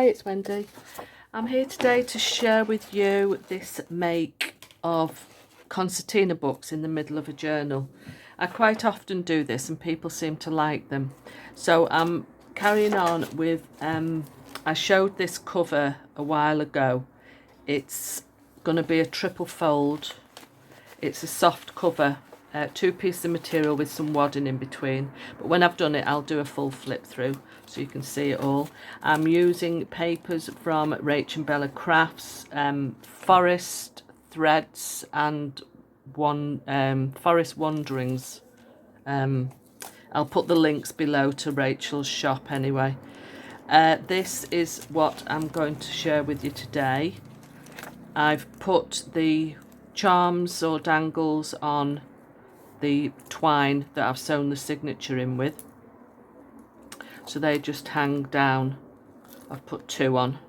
Hi, it's Wendy. I'm here today to share with you this make of concertina books in the middle of a journal. I quite often do this and people seem to like them. So I'm carrying on with, I showed this cover a while ago. It's going to be a triple fold. It's a soft cover, two pieces of material with some wadding in between. But when I've done it, I'll do a full flip through so you can see it all. I'm using papers from Rach and Bella Crafts, Forest Threads and Forest Wanderings. I'll put the links below to Rachel's shop anyway. This is what I'm going to share with you today. I've put the charms or dangles on the twine that I've sewn the signature in with, so they just hang down. I've put two on,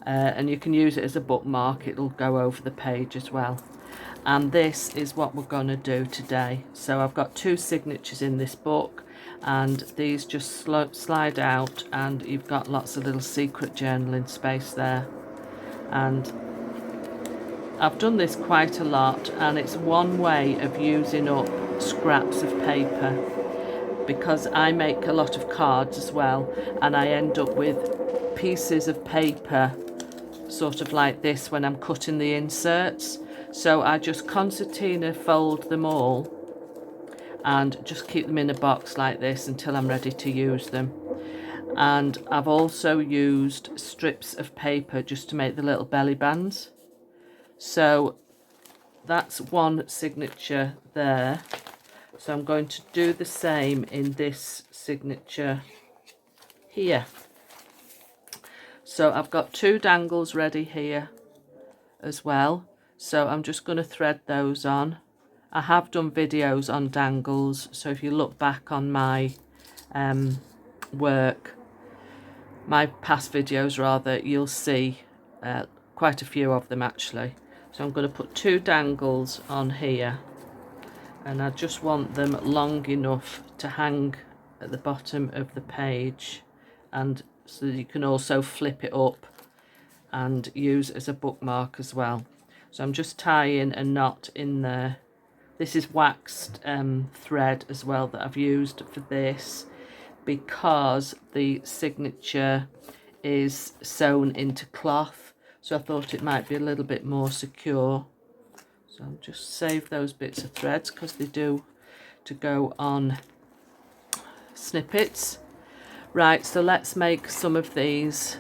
and you can use it as a bookmark. It'll go over the page as well. And this is what we're going to do today. So I've got two signatures in this book, and these just slide out, and you've got lots of little secret journaling space there. And I've done this quite a lot, and it's one way of using up scraps of paper, because I make a lot of cards as well, and I end up with pieces of paper sort of like this when I'm cutting the inserts. So I just concertina fold them all and just keep them in a box like this until I'm ready to use them. And I've also used strips of paper just to make the little belly bands. So that's one signature there. So I'm going to do the same in this signature here. So I've got two dangles ready here as well. So I'm just going to thread those on. I have done videos on dangles, so if you look back on my work, my past videos rather, you'll see quite a few of them actually. So I'm going to put two dangles on here, and I just want them long enough to hang at the bottom of the page, and so that you can also flip it up and use as a bookmark as well. So I'm just tying a knot in there. This is waxed thread as well that I've used for this, because the signature is sewn into cloth, so I thought it might be a little bit more secure. So I'll just save those bits of threads because they do to go on snippets. Right, so let's make some of these.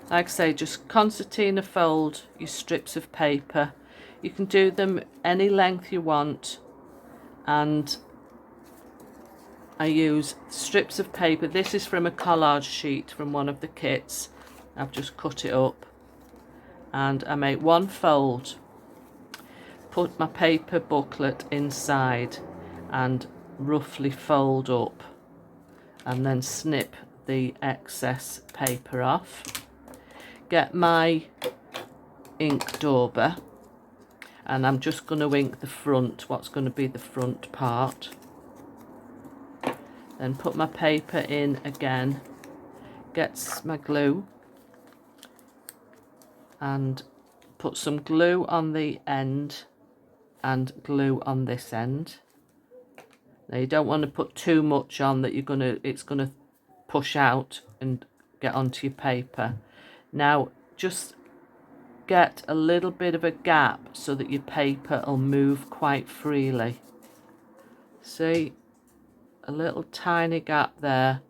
Like I say, just concertina fold your strips of paper. You can do them any length you want, and I use strips of paper. This is from a collage sheet from one of the kits. I've just cut it up, and I make one fold, put my paper booklet inside and roughly fold up, and then snip the excess paper off. Get my ink dauber, and I'm just going to ink the front, what's going to be the front part. Then put my paper in again, get my glue, and put some glue on the end and glue on this end. Now you don't want to put too much on that it's gonna push out and get onto your paper. Now just get a little bit of a gap so that your paper will move quite freely. See, a little tiny gap there,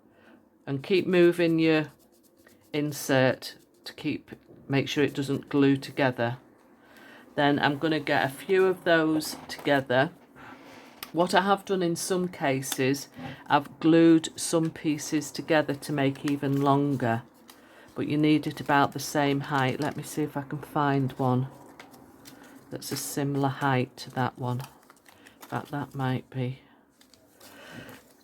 and keep moving your insert to make sure it doesn't glue together. Then I'm going to get a few of those together. What I have done in some cases, I've glued some pieces together to make even longer, but you need it about the same height. Let me see if I can find one that's a similar height to that one. In fact, that might be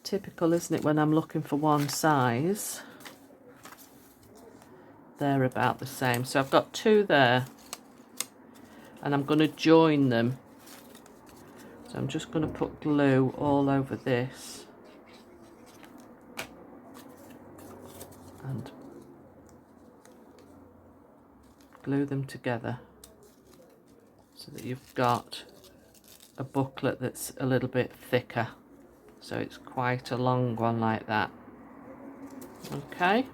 typical, isn't it, when I'm looking for one size? They're about the same. So I've got two there, and I'm going to join them. So I'm just going to put glue all over this and glue them together so that you've got a booklet that's a little bit thicker, so it's quite a long one like that. Okay,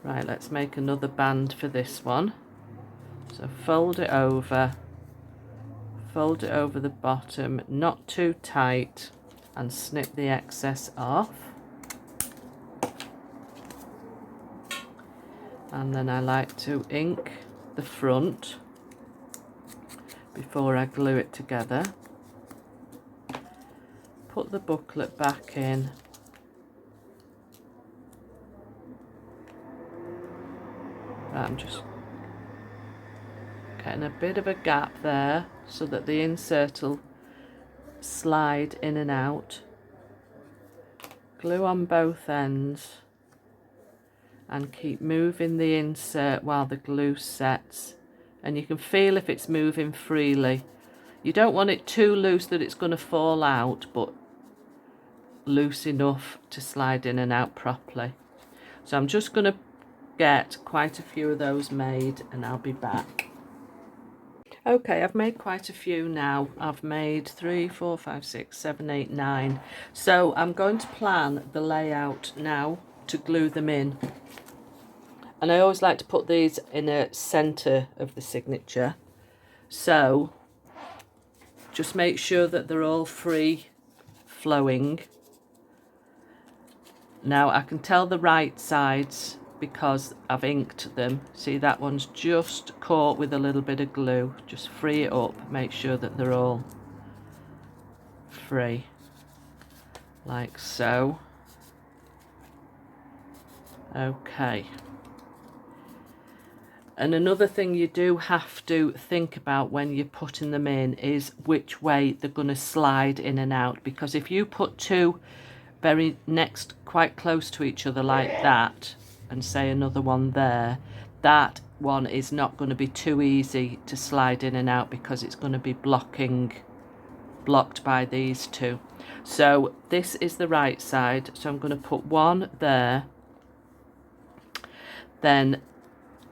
right, let's make another band for this one. So fold it over the bottom, not too tight, and snip the excess off. And then I like to ink the front before I glue it together. Put the booklet back in. Right, I'm just getting a bit of a gap there so that the insert will slide in and out. Glue on both ends and keep moving the insert while the glue sets, and you can feel if it's moving freely. You don't want it too loose that it's going to fall out, but loose enough to slide in and out properly. So I'm just going to get quite a few of those made and I'll be back. Okay, I've made quite a few now. I've made 3, 4, 5, 6, 7, 8, 9. So I'm going to plan the layout now to glue them in. And I always like to put these in a centre of the signature. So just make sure that they're all free flowing. Now I can tell the right sides because I've inked them. See, that one's just caught with a little bit of glue. Just free it up, make sure that they're all free, like so. Okay. And another thing you do have to think about when you're putting them in is which way they're going to slide in and out, because if you put two very next, quite close to each other like that, and say another one there, that one is not going to be too easy to slide in and out because it's going to be blocked by these two. So this is the right side, so I'm going to put one there, then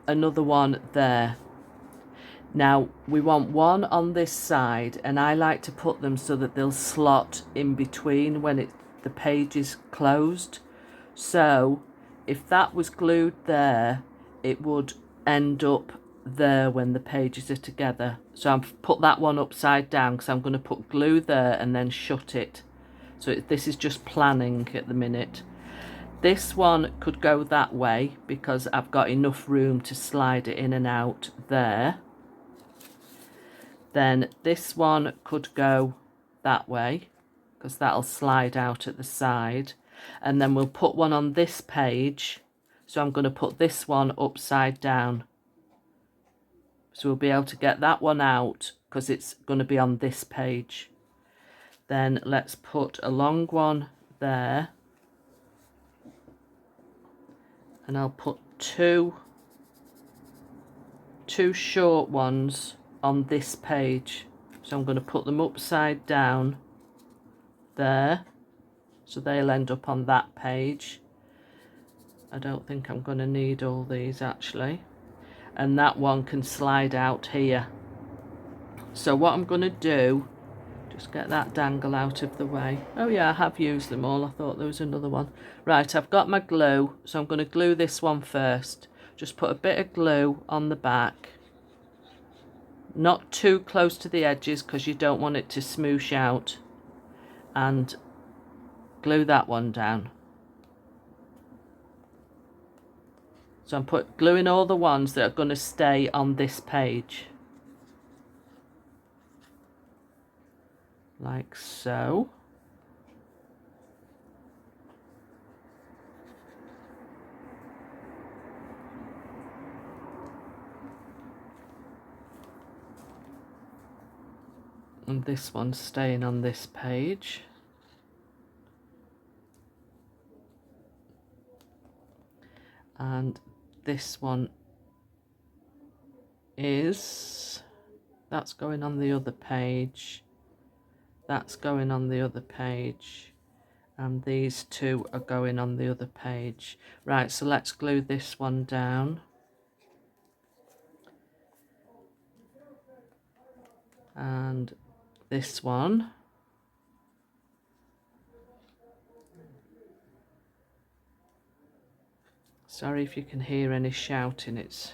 another one there. Now we want one on this side, and I like to put them so that they'll slot in between when the page is closed. So if that was glued there, it would end up there when the pages are together. So I've put that one upside down because I'm going to put glue there and then shut it. So this is just planning at the minute. This one could go that way because I've got enough room to slide it in and out there. Then this one could go that way because that'll slide out at the side. And then we'll put one on this page. So I'm going to put this one upside down. So we'll be able to get that one out because it's going to be on this page. Then let's put a long one there. And I'll put two short ones on this page. So I'm going to put them upside down there, so they'll end up on that page. I don't think I'm going to need all these actually, and that one can slide out here. So what I'm going to do, just get that dangle out of the way. Oh yeah, I have used them all. I thought there was another one. Right, I've got my glue, so I'm going to glue this one first. Just put a bit of glue on the back, not too close to the edges because you don't want it to smoosh out, and glue that one down. So I'm gluing all the ones that are going to stay on this page, like so. And this one's staying on this page. And this one that's going on the other page, that's going on the other page, and these two are going on the other page. Right, so let's glue this one down. And this one. Sorry if you can hear any shouting, it's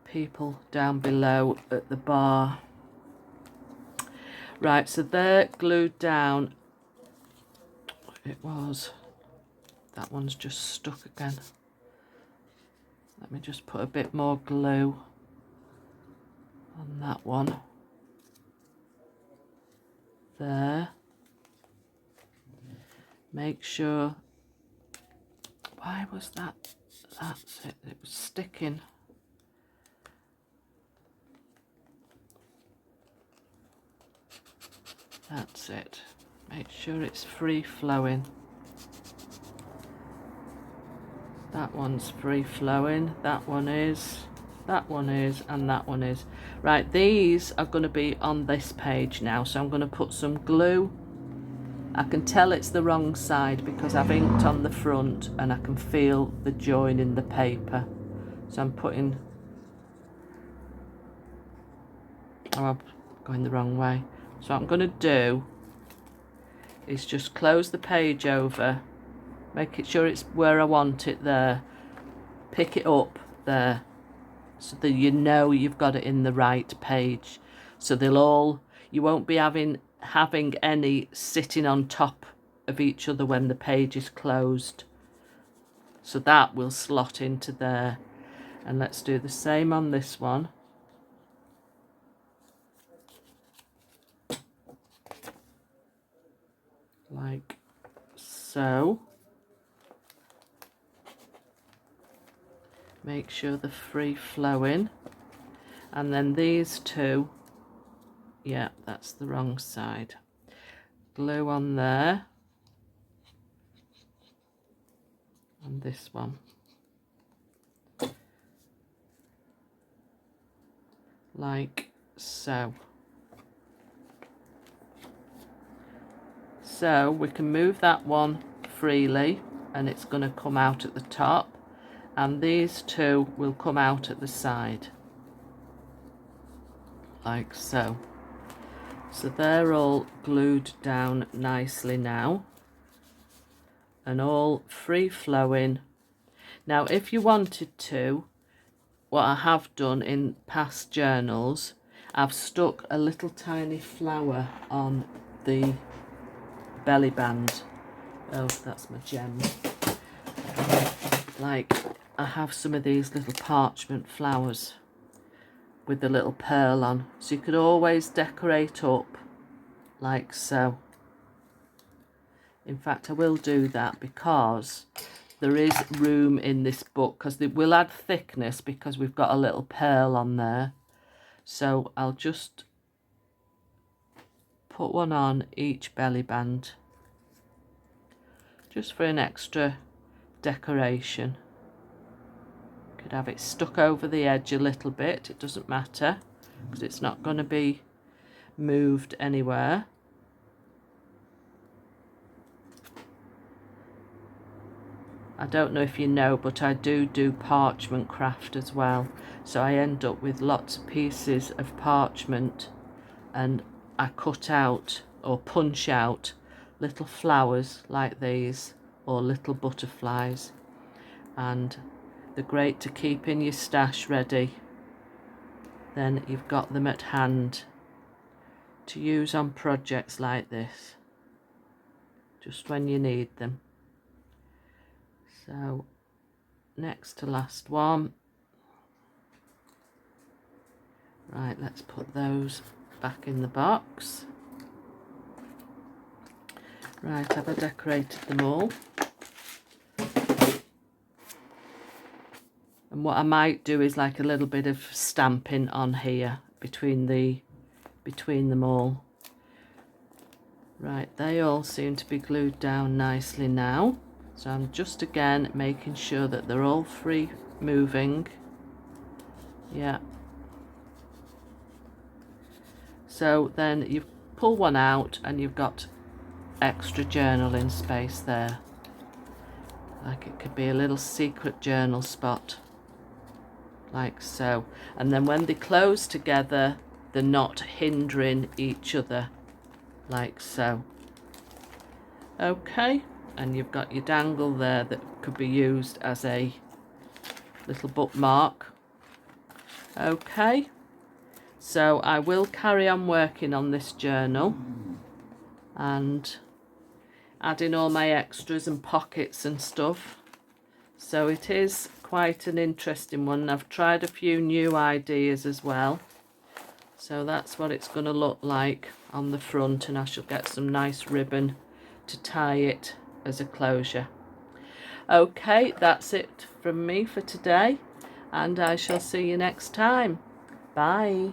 people down below at the bar. Right, so they're glued down. It was. That one's just stuck again. Let me just put a bit more glue on that one. There. Make sure. Why was that? That's it. It was sticking. That's it. Make sure it's free flowing. That one's free flowing. That one is. That one is. And that one is. Right, these are going to be on this page now. So I'm going to put some glue. I can tell it's the wrong side because I've inked on the front and I can feel the join in the paper. So I'm putting. Oh, I'm going the wrong way. So what I'm going to do is just close the page over, make it sure it's where I want it there, pick it up there so that you know you've got it in the right page. So they'll all, you won't be having any sitting on top of each other when the page is closed. So that will slot into there. And let's do the same on this one. Like so. Make sure they're free flowing. And then these two, yeah, that's the wrong side. Glue on there. And this one. Like so. So we can move that one freely and it's going to come out at the top, and these two will come out at the side like so. So they're all glued down nicely now and all free flowing. Now if you wanted to, what I have done in past journals, I've stuck a little tiny flower on the belly band. Oh, that's my gem. Like, I have some of these little parchment flowers with the little pearl on, so you could always decorate up like so. In fact, I will do that because there is room in this book, because we'll add thickness because we've got a little pearl on there. So I'll just put one on each belly band, just for an extra decoration. Could have it stuck over the edge a little bit, it doesn't matter because it's not going to be moved anywhere. I don't know if you know, but I do parchment craft as well, so I end up with lots of pieces of parchment and I cut out or punch out little flowers like these or little butterflies, and they're great to keep in your stash ready. Then you've got them at hand to use on projects like this, just when you need them. So next to last one. Right, let's put those back in the box. Right, have I decorated them all? And what I might do is like a little bit of stamping on here between them all. Right, they all seem to be glued down nicely now. So I'm just again making sure that they're all free moving. Yeah. So then you pull one out and you've got extra journaling space there. Like it could be a little secret journal spot. Like so. And then when they close together, they're not hindering each other like so. Okay, and you've got your dangle there that could be used as a little bookmark. Okay, so I will carry on working on this journal and adding all my extras and pockets and stuff. So it is quite an interesting one. I've tried a few new ideas as well. So that's what it's going to look like on the front, and I shall get some nice ribbon to tie it as a closure. Okay, that's it from me for today, and I shall see you next time. Bye.